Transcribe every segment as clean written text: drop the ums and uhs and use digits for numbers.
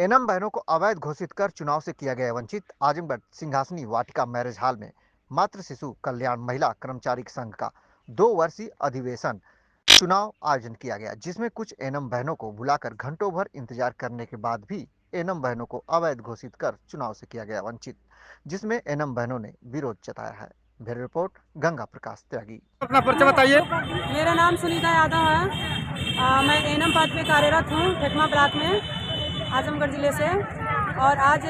Annum बहनों को अवैध घोषित कर चुनाव से किया गया वंचित। आजमगढ़ सिंहासनी वाटिका मैरिज हॉल में मातृ शिशु कल्याण महिला कर्मचारी संघ का 2 वर्षीय अधिवेशन चुनाव आयोजन किया गया, जिसमें कुछ एनम बहनों को बुलाकर घंटों भर इंतजार करने के बाद भी एनम बहनों को अवैध घोषित कर चुनाव से किया गया वंचित, जिसमें एनम बहनों ने विरोध जताया है। ब्यूरो रिपोर्ट गंगा प्रकाश त्यागी। अपना परिचय बताइए। मेरा नाम सुनीता यादव है। मैं एनम पद पे कार्यरत हूँ फेकमा ब्लॉक में, आजमगढ़ ज़िले से। और आज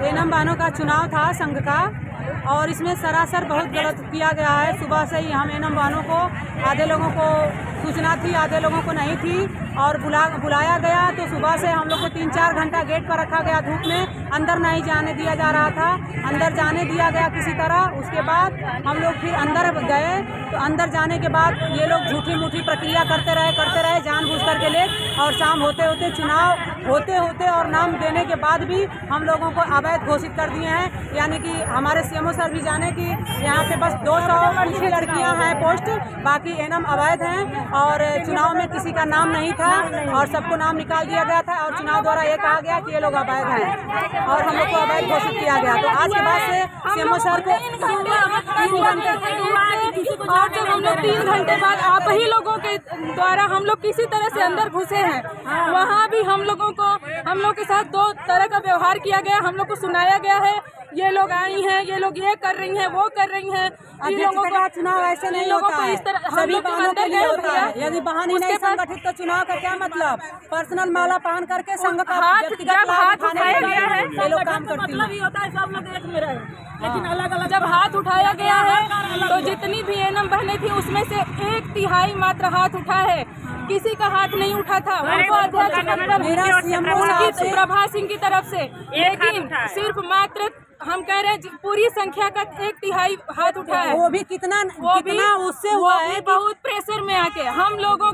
एनम बहनों का चुनाव था संघ का, और इसमें सरासर बहुत गलत किया गया है। सुबह से ही हम एनम बहनों को, आधे लोगों को सूचना थी, आधे लोगों को नहीं थी, और बुलाया गया तो सुबह से हम लोग को 3-4 घंटा गेट पर रखा गया धूप में। अंदर नहीं जाने दिया जा रहा था, अंदर जाने दिया गया किसी तरह। उसके बाद हम लोग फिर अंदर गए, तो अंदर जाने के बाद ये लोग झूठी मूठी प्रक्रिया करते रहे जानबूझ करके ले। और शाम होते होते, चुनाव होते होते और नाम देने के बाद भी हम लोगों को अवैध घोषित कर दिए हैं। यानी कि हमारे सीएमओ सर भी जाने कि यहाँ पे बस 200 लड़कियाँ हैं पोस्ट, बाकी एनम अवैध हैं। और चुनाव में किसी का नाम नहीं था और सबको नाम निकाल दिया गया था, और चुनाव द्वारा ये कहा गया कि ये लोग अवैध हैं और हम लोग को अवैध घोषित किया गया। तो आज के बाद से सीएमओ सर को 3 घंटे और जब हम लोग 3 घंटे बाद आप ही लोगों के द्वारा हम लोग किसी तरह से अंदर घुसे हैं, वहाँ भी हम लोग के साथ 2 तरह का व्यवहार किया गया। हम लोग को सुनाया गया है ये लोग आई हैं, ये लोग ये कर रही हैं, वो कर रही हैं। इन लोगों का चुनाव ऐसे नहीं होता है, सभी बहनों के लिए होता है। यदि बहन ही नहीं संगठित तो चुनाव का क्या मतलब? पर्सनल माला पहन करके संघ का हाथ उठाया गया है, ये लोग काम करती हैं। सब लोग एक में रहे, लेकिन अलग जब हाथ उठाया गया है तो जितनी भी एनम बहनें थी उसमें से 1/3 मात्र हाथ उठा है, किसी का हाथ नहीं उठा था। उनको अध्यक्ष प्रभा सिंह की तरफ से, लेकिन सिर्फ मात्र हम कह रहे हैं पूरी संख्या का 1/3 हाथ उठा है। वो भी कितना उससे हुआ है, बहुत प्रेशर में आके हम लोगों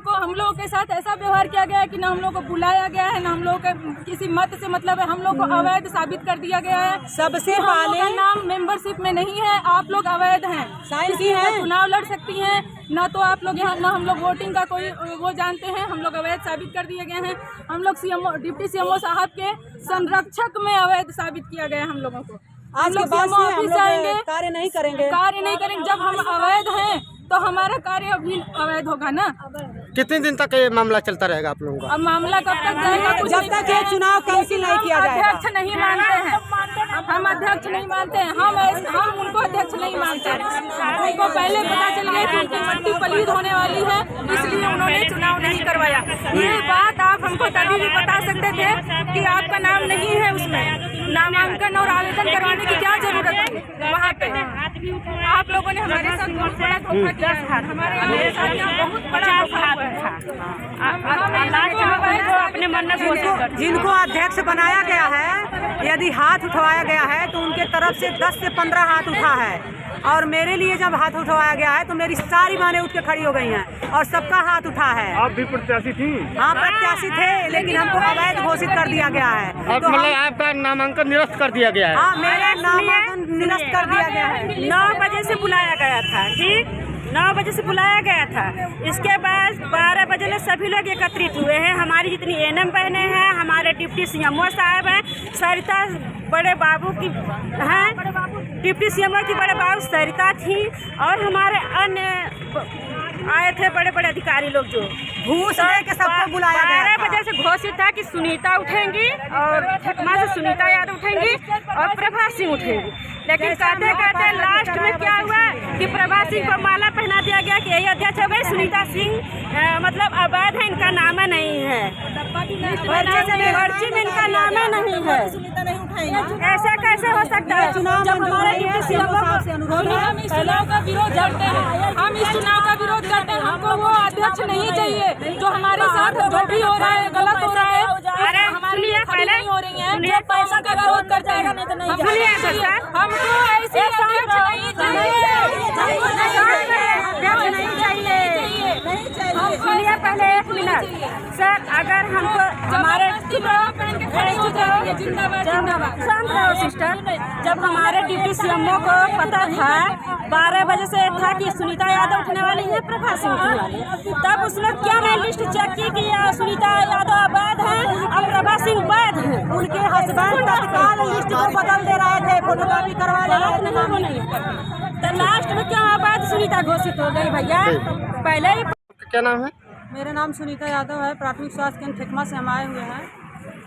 के साथ ऐसा व्यवहार किया गया है कि न हम लोग को बुलाया गया है, न हम लोग का किसी मत से मतलब है। हम लोग को अवैध साबित कर दिया गया है। सबसे पहले नाम मेंबरशिप में नहीं है, आप लोग अवैध हैं, चुनाव लड़ सकती हैं, न तो आप लोग यहाँ, न हम लोग वोटिंग का कोई वो जानते हैं। हम लोग अवैध साबित कर दिए गए हैं। हम लोग डिप्टी सीएमओ साहब के संरक्षक में अवैध साबित किया गया है हम लोगों को। आज के बाद से हम लोग कार्य नहीं करेंगे। जब हम अवैध हैं तो हमारा कार्य भी अवैध होगा ना। कितने दिन तक ये मामला चलता रहेगा आप लोगों का? अब मामला कब तक जाएगा? जब तक ये चुनाव कैंसिल नहीं किया जाएगा। अध्यक्ष नहीं मानते हैं, हम अध्यक्ष नहीं मानते हैं, हम उनको अध्यक्ष नहीं मानते हैं। उनको पहले पता चल गया कि उनकी मट्टी पलीद होने वाली है, इसलिए उन्होंने चुनाव नहीं करवाया। ये बात आप हमको तभी भी बता सकते थे कि आपका नाम नहीं है उसमें। नामांकन और आवेदन करवाने की क्या जरूरत थी वहाँ पे? आप लोगों ने हमारे साथ बहुत बड़ा धोखा किया है। हमारे साथ यहाँ बहुत बड़ा धोखा हुआ है। अपने मन में जिनको अध्यक्ष बनाया गया है, यदि हाथ उठवाया गया है तो उनके तरफ से 10 से 15 हाथ उठा है। और मेरे लिए जब हाथ उठवाया गया है तो मेरी सारी बहनें उठ के खड़ी हो गई हैं और सबका हाथ उठा है। आप भी प्रत्याशी थी? हाँ, प्रत्याशी थे, लेकिन हमको अवैध घोषित कर दिया गया है। तो मतलब आपका नामांकन निरस्त कर दिया गया है? हाँ, मेरा नामांकन निरस्त कर दिया गया है। 9 बजे से बुलाया गया था, ठीक 9 बजे से बुलाया गया था। इसके बाद 12 बजे में सभी लोग एकत्रित हुए हैं। हमारी जितनी एनएम बहनें हैं, हमारे डिप्टी सीएमओ साहब हैं, सरिता बड़े बाबू की हैं, डिप्टी सीएमओ की बड़े बाबू सरिता थी, और हमारे अन्य आए थे बड़े बड़े अधिकारी लोग जो घूस के सबको बुलाया गया। 12 बजे से घोषित था कि सुनीता उठेंगी और ठकमा से सुनीता यादव उठेंगी और प्रभा सिंह उठेंगी। लेकिन कहते लास्ट में क्या हुआ कि प्रभा सिंह को माला पहना दिया गया कि यही अध्यक्ष है भाई। सुनीता सिंह मतलब अवैध है, इनका नाम नहीं है, पर्ची में इनका नाम नहीं है। ऐसा कैसे हो सकता है? जब हमारे डिप्टी सीएमओ से अनुरोध है, हम इस चुनाव का विरोध करते हैं, हम इस चुनाव का विरोध करते हैं। हमको वो अध्यक्ष नहीं चाहिए जो हमारे साथ जो भी हो रहा है गलत हो रहा है। अरे हमारे लिए खड़ी नहीं हो रही है, जो पैसा का विरोध करते हैं। हमको ऐसे अध्यक्ष नहीं सुनिए पहले 1 मिनट सर। अगर हमको हमारे शांत रहो सिस्टर। जब हमारे डिप्टी सीएमओ को पता था 12 बजे से था कि सुनीता यादव उठने वाली है, प्रभा सिंह उठने वाली, तब उसने क्या है लिस्ट चेक की कि सुनीता यादव अवैध है और प्रभा सिंह वैध है। उनके हस्बैंड तत्काल लिस्ट को बदल दे रहे थे, फोटोकॉपी करवा ले रहे थे, नाम नहीं लिख करके। तो लास्ट में क्या बात सुनीता घोषित हो गई भैया, पहले ही। क्या नाम है? मेरा नाम सुनीता यादव है, प्राथमिक स्वास्थ्य केंद्र ठेकमा से हम आए हुए हैं।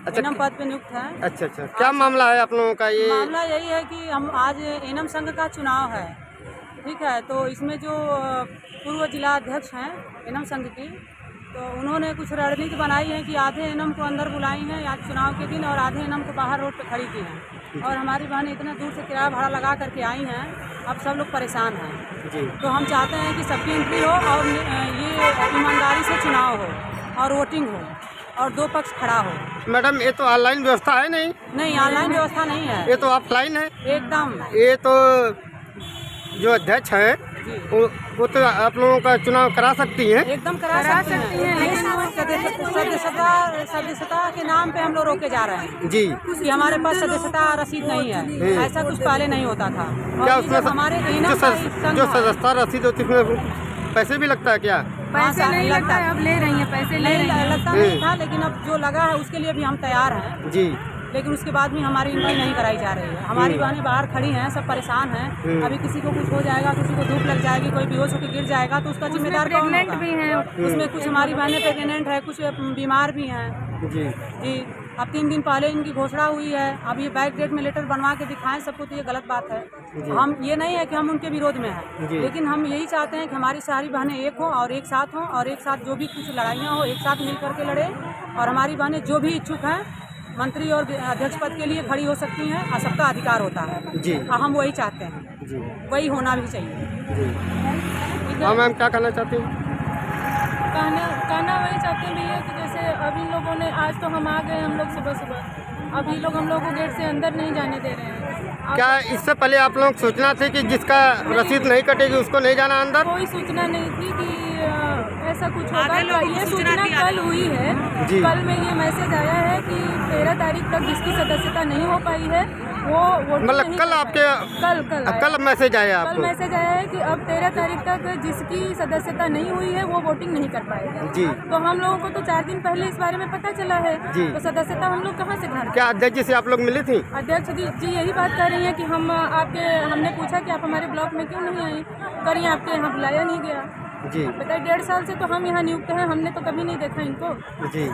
अच्छा, एनम पद पे नियुक्त है। अच्छा अच्छा, क्या मामला है आप लोगों का? ये मामला यही है कि हम आज एनम संघ का चुनाव है, ठीक है। तो इसमें जो पूर्व जिला अध्यक्ष हैं एनम संघ की, तो उन्होंने कुछ रणनीति बनाई है कि आधे एनम को अंदर बुलाई हैं आज चुनाव के दिन और आधे एनम को बाहर रोड पे खड़ी की हैं। और हमारी बहनें इतना दूर से किराया भाड़ा लगा करके आई हैं, अब सब लोग परेशान हैं जी। तो हम चाहते हैं कि सबकी एंट्री हो और ये ईमानदारी से चुनाव हो और वोटिंग हो और दो पक्ष खड़ा हो। मैडम, ये तो ऑनलाइन व्यवस्था है नहीं? नहीं, ऑनलाइन व्यवस्था नहीं है, ये तो ऑफलाइन है एकदम। ये तो जो अध्यक्ष है जी, वो तो आप लोगों का चुनाव करा सकती हैं? एकदम करा सकती हैं, लेकिन सदस्यता के नाम पे हम लोग रोके जा रहे हैं जी। कि हमारे पास सदस्यता रसीद नहीं है। ऐसा कुछ पहले नहीं होता था। और क्या ये उसमें जब हमारे जो सदस्यता रसीद होती है उसमें पैसे भी लगता है क्या? पैसे नहीं लगता है, अब ले रही हैं पैसे लगता नहीं था, लेकिन अब जो लगा है उसके लिए भी हम तैयार हैं। जी। लेकिन उसके बाद भी हमारी एंट्री नहीं कराई जा रही है। हमारी बहनें बाहर खड़ी हैं, सब परेशान हैं। अभी किसी को कुछ हो जाएगा, किसी को धूप लग जाएगी, कोई बेहोश होकर गिर जाएगा तो उसका जिम्मेदार कौन होगा? भी हैं उसमें कुछ हमारी बहनें प्रेग्नेंट है, कुछ बीमार भी हैं। जी जी, अब 3 दिन पहले इनकी घोषणा हुई है। अब ये बैक डेट में लेटर बनवा के दिखाएं सबको, तो ये गलत बात है। हम ये नहीं है कि हम उनके विरोध में हैं, लेकिन हम यही चाहते हैं कि हमारी सारी बहनें एक हों और एक साथ हों और एक साथ जो भी कुछ लड़ाइयाँ हो एक साथ मिल करके लड़े। और हमारी बहनें जो भी इच्छुक हैं मंत्री और अध्यक्ष पद के लिए खड़ी हो सकती हैं और सबका अधिकार होता है जी। और हम वही चाहते हैं जी वही होना भी चाहिए। जी। हाँ मैम, क्या कहना चाहती हैं? कहना वही चाहते हैं भैया कि जैसे अभी लोगों ने, आज तो हम आ गए हम लोग सुबह, अभी लोग हम लोग को गेट से अंदर नहीं जाने दे रहे हैं। क्या इससे पहले आप लोग सोचना थे कि जिसका रसीद नहीं कटेगी उसको नहीं जाना अंदर? कोई सूचना नहीं थी कि ऐसा कुछ होगा। ये सूचना कल हुई है। कल में ये मैसेज आया है कि 13 तारीख तक जिसकी सदस्यता नहीं हो पाई है वो मतलब कल आपके कल मैसेज आया कल आपको? मैसेज आया है कि अब 13 तारीख तक जिसकी सदस्यता नहीं हुई है वो वोटिंग नहीं कर पाएगा। जी। तो हम लोगों को तो 4 दिन पहले इस बारे में पता चला है। जी। तो सदस्यता हम लोग कहाँ से घर? क्या अध्यक्ष जी से आप लोग मिली थी? अध्यक्ष जी यही बात कर रही है कि हमने पूछा कि आप हमारे ब्लॉक में क्यों नहीं आई, करिए आपके यहाँ बुलाया नहीं गया। जी। बताइए, 1.5 साल से तो हम यहाँ नियुक्त हैं, हमने तो कभी नहीं देखा इनको। जी।